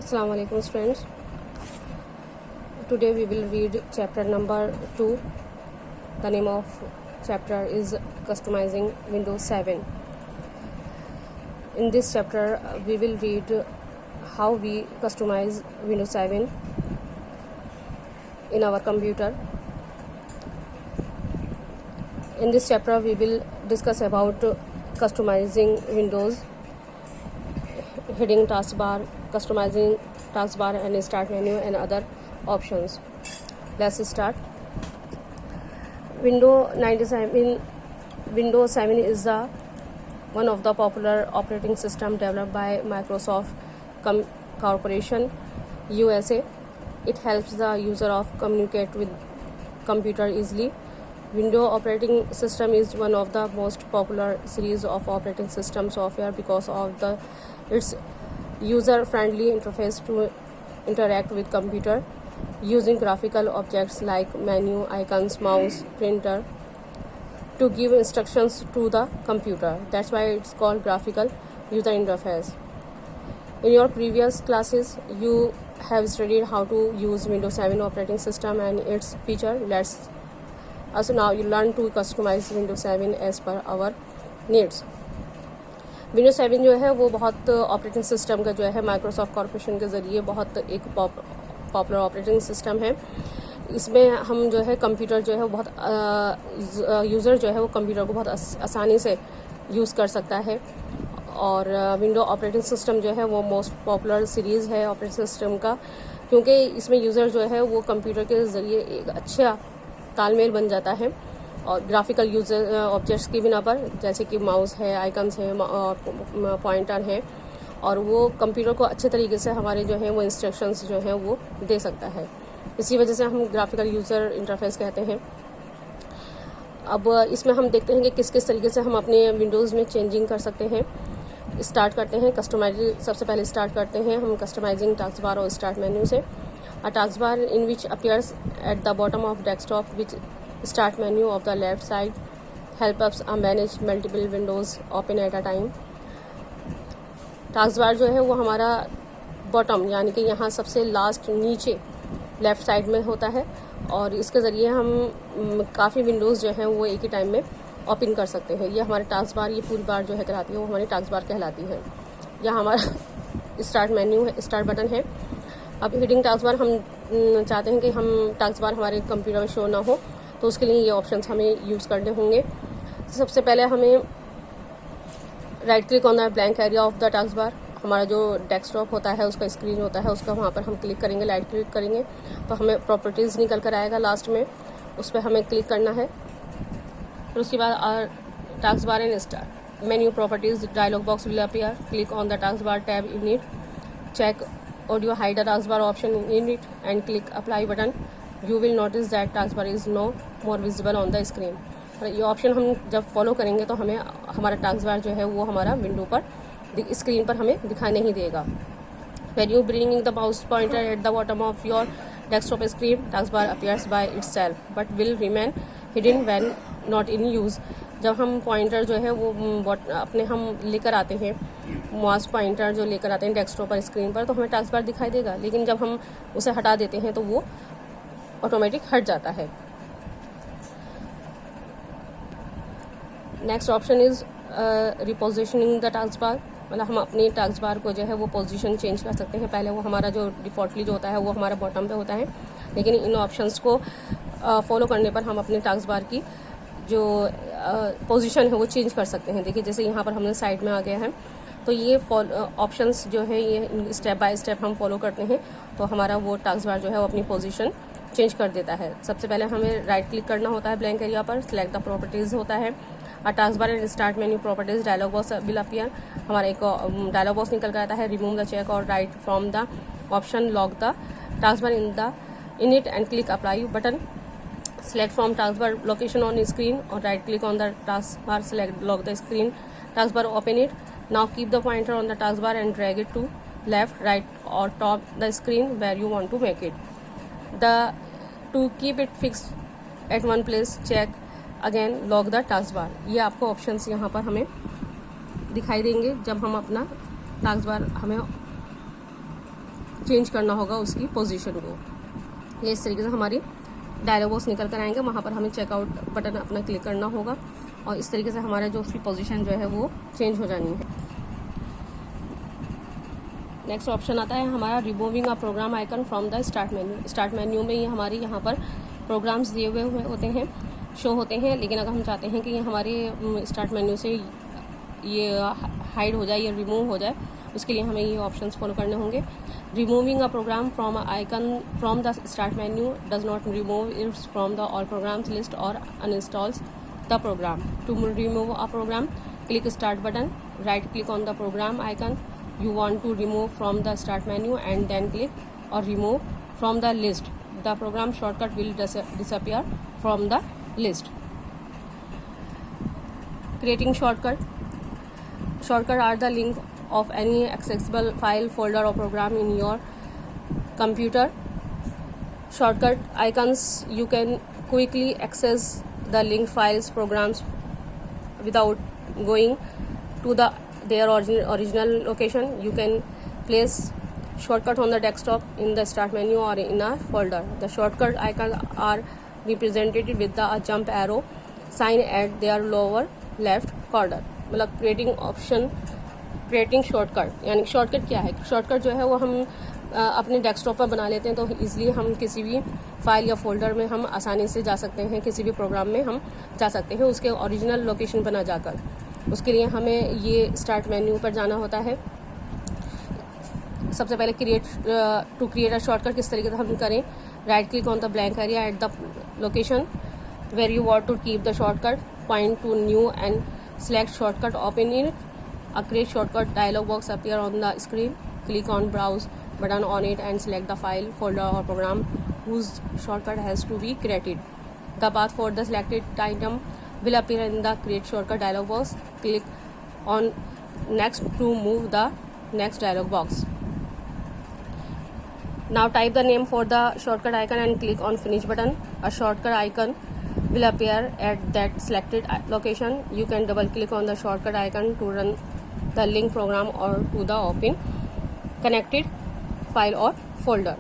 Assalamu alaikum students. Today we will read chapter number 2. The name of chapter is Customizing Windows 7. In this chapter we will read how we customize Windows 7 in our computer. In this chapter we will discuss about customizing Windows, hidden taskbar, customizing taskbar and start menu and other options. Let's start. Windows 7 is one of the popular operating system developed by Microsoft Corporation USA. It helps the user of communicate with computer easily. Windows operating system is one of the most popular series of operating system software because of its user-friendly interface to interact with computer using graphical objects like menu, icons, mouse, printer to give instructions to the computer. That's why it's called graphical user interface. In your previous classes, you have studied how to use Windows 7 operating system and its feature. Also now you learn to customize Windows 7 as per our needs. Windows 7 जो है वो बहुत operating system का जो है Microsoft corporation के ज़रिए बहुत एक पॉपुलर ऑपरेटिंग सिस्टम है. इसमें हम जो है कंप्यूटर जो है बहुत यूज़र जो है वो कंप्यूटर को बहुत आसानी से यूज़ कर सकता है. और विंडो ऑपरेटिंग सिस्टम जो है वो मोस्ट पॉपुलर सीरीज़ है ऑपरेटिंग सिस्टम का, क्योंकि इसमें यूज़र जो है वो कंप्यूटर के ज़रिए एक अच्छा तालमेल बन जाता है और ग्राफिकल यूजर ऑब्जेक्ट्स की बिना पर, जैसे कि माउस है, आइकन्स है, पॉइंटर है, और वो कंप्यूटर को अच्छे तरीके से हमारे जो है वो इंस्ट्रक्शंस जो हैं वो दे सकता है. इसी वजह से हम ग्राफिकल यूज़र इंटरफेस कहते हैं. अब इसमें हम देखते हैं कि किस किस तरीके से हम अपने विंडोज़ में चेंजिंग कर सकते हैं. स्टार्ट करते हैं कस्टमाइजिंग. सबसे पहले स्टार्ट करते हैं हम कस्टमाइजिंग टास्क बार और स्टार्ट मेन्यू से. A taskbar in which appears at the bottom of desktop with start menu of the left side help us manage multiple windows open at a time. taskbar जो है वो हमारा bottom यानी कि यहाँ सबसे लास्ट नीचे लेफ़्ट साइड में होता है और इसके ज़रिए हम काफ़ी विंडोज़ जो हैं वो एक ही टाइम में ओपन कर सकते हैं. ये हमारे टास्कबार ये पूरी बार जो है कराती है वो हमारी टास्कबार कहलाती है. यह हमारा स्टार्ट मेन्यू है, स्टार्ट बटन है. अब हिडिंग टास्कबार हम चाहते हैं कि हम टास्कबार हमारे कंप्यूटर में शो ना हो, तो उसके लिए ये ऑप्शंस हमें यूज़ करने होंगे. सबसे पहले हमें right click on the blank area of the taskbar. हमारा जो डेस्कटॉप होता है उसका स्क्रीन होता है उसका वहाँ पर हम क्लिक करेंगे, राइट क्लिक करेंगे तो हमें प्रॉपर्टीज़ निकल कर आएगा लास्ट में, उस पर हमें क्लिक करना है. फिर उसके बाद taskbar in start menu properties dialog box will appear. Click on the taskbar tab in it. Check audio hide the taskbar option in it and click apply button. You will notice that taskbar is no more visible on the screen. ये option हम जब follow करेंगे तो हमें हमारा taskbar जो है वो हमारा विंडो पर स्क्रीन पर हमें दिखाई नहीं देगा. When you bringing the mouse pointer at the bottom of your desktop screen, taskbar appears by itself but will remain hidden when not in use. जब हम पॉइंटर जो है वो अपने हम लेकर आते हैं, माउस पॉइंटर जो लेकर आते हैं डेस्कटॉप पर स्क्रीन पर, तो हमें टास्कबार दिखाई देगा, लेकिन जब हम उसे हटा देते हैं तो वो ऑटोमेटिक हट जाता है. Next option is रिपोजिशनिंग the taskbar. मतलब हम अपनी टास्कबार को जो है वो पोजीशन चेंज कर सकते हैं. पहले वो हमारा जो डिफ़ॉल्टली जो होता है वो हमारा बॉटम पे होता है, लेकिन इन ऑप्शंस को फॉलो करने पर हम अपने टास्कबार की जो पोजीशन है वो चेंज कर सकते हैं. देखिए जैसे यहाँ पर हमने साइड में आ गया है, तो ये ऑप्शंस जो है ये स्टेप बाय स्टेप हम फॉलो करते हैं तो हमारा वो टास्कबार जो है वो अपनी पोजीशन चेंज कर देता है. सबसे पहले हमें राइट क्लिक करना होता है ब्लैंक एरिया पर. सिलेक्ट द प्रॉपर्टीज़ होता है. Taskbar and start menu properties dialog box will appear. हमारा एक डायलॉग बॉक्स निकल कर आता है. रिमूव द चेक और right from the option lock the taskbar in it and click apply button. Select from taskbar location on screen or right click on the taskbar, select lock the screen taskbar, open it. Now keep the pointer on the taskbar and drag it to left, right or top the screen where you want to make it. To keep it fixed at one place, check again lock the taskbar. ये आपको options यहाँ पर हमें दिखाई देंगे जब हम अपना टास्कबार हमें चेंज करना होगा उसकी पोजीशन को। ये इस तरीके से हमारी डायलॉग बॉक्स निकल कर आएंगे, वहाँ पर हमें चेकआउट बटन अपना क्लिक करना होगा और इस तरीके से हमारा जो उसकी पोजीशन जो है वो चेंज हो जानी है। नेक्स्ट ऑप्शन आता है हमारा removing a program icon from the start menu. Start menu में ये हमारी यहाँ पर प्रोग्राम्स दिए हुए होते हैं, शो होते हैं, लेकिन अगर हम चाहते हैं कि ये हमारे स्टार्ट मेन्यू से ये हाइड हो जाए या रिमूव हो जाए, उसके लिए हमें ये ऑप्शंस फॉलो करने होंगे। Removing a program from icon from the start menu does not remove its from the all programs list और uninstalls the program. To remove a program, click start button, right click on the program icon you want to remove from the start menu and then click or remove from the list. The program shortcut will disappear from the list. Creating shortcut. Shortcut are the link of any accessible file, folder or program in your computer. Shortcut icons, you can quickly access the linked files, programs without going to their original location. You can place shortcut on the desktop, in the start menu or in a folder. The shortcut icons are represented with the jump arrow sign at their lower left corner. मतलब creating shortcut, यानी shortcut क्या है? Shortcut जो है वो हम अपने desktop पर बना लेते हैं, तो ईजिली हम किसी भी फाइल या फोल्डर में हम आसानी से जा सकते हैं, किसी भी प्रोग्राम में हम जा सकते हैं उसके ओरिजिनल लोकेशन पर ना जाकर। उसके लिए हमें ये स्टार्ट मेन्यू पर जाना होता है। सबसे पहले टू क्रिएट अ शॉर्टकट किस तरीके से हम करें, right click on the blank area at the location where you want to keep the shortcut, point to new and select shortcut, open in a create shortcut dialog box appear on the screen, click on browse button on it and select the file, folder और program whose shortcut has to be created. The path for the selected item will appear in the create shortcut dialog box. Click on next to move the next dialog box. Now type the name for the shortcut icon and click on finish button. A shortcut icon will appear at that selected location. You can double click on the shortcut icon to run the link program or to the open connected file or folder.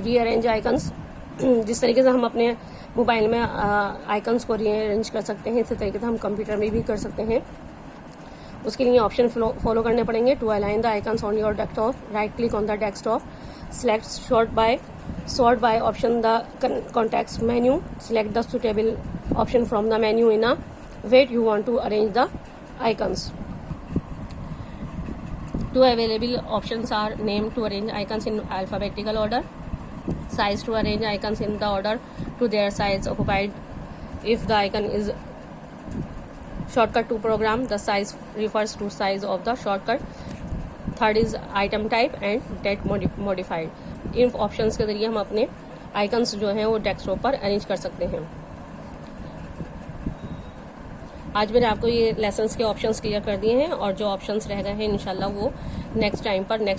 Rearrange icons, जिस तरीके से हम अपने mobile में icons को rearrange कर सकते हैं, इसी तरीके से हम कंप्यूटर में भी कर सकते हैं। उसके लिए ऑप्शन फॉलो करने पड़ेंगे। To align the icons on your desktop, right click on the desktop, select sort by option the context menu, select the suitable option from the menu in a way you want to arrange the icons. Two available options are name to arrange icons in alphabetical order, size to arrange icons in the order to their size occupied. If the icon is shortcut to program, the size refers to size of the shortcut. Third is item type and date modified. In options के जरिए हम अपने icons जो हैं वो desktop पर arrange कर सकते हैं। आज मैंने आपको ये लेसन्स के ऑप्शंस क्लियर कर दिए हैं और जो ऑप्शंस रह गए हैं इंशाल्लाह वो नेक्स्ट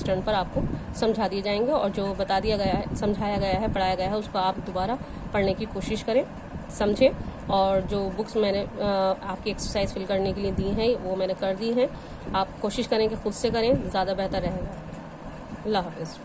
टर्न पर आपको समझा दिए जाएंगे, और जो बता दिया गया है, समझाया गया है, पढ़ाया गया है, उसको आप दोबारा पढ़ने की कोशिश करें, समझें, और जो बुक्स मैंने आपकी एक्सरसाइज फिल करने के लिए दी हैं वो मैंने कर दी हैं। आप कोशिश करें कि खुद से करें, ज़्यादा बेहतर रहेगा। अल्लाह हाफ़िज़।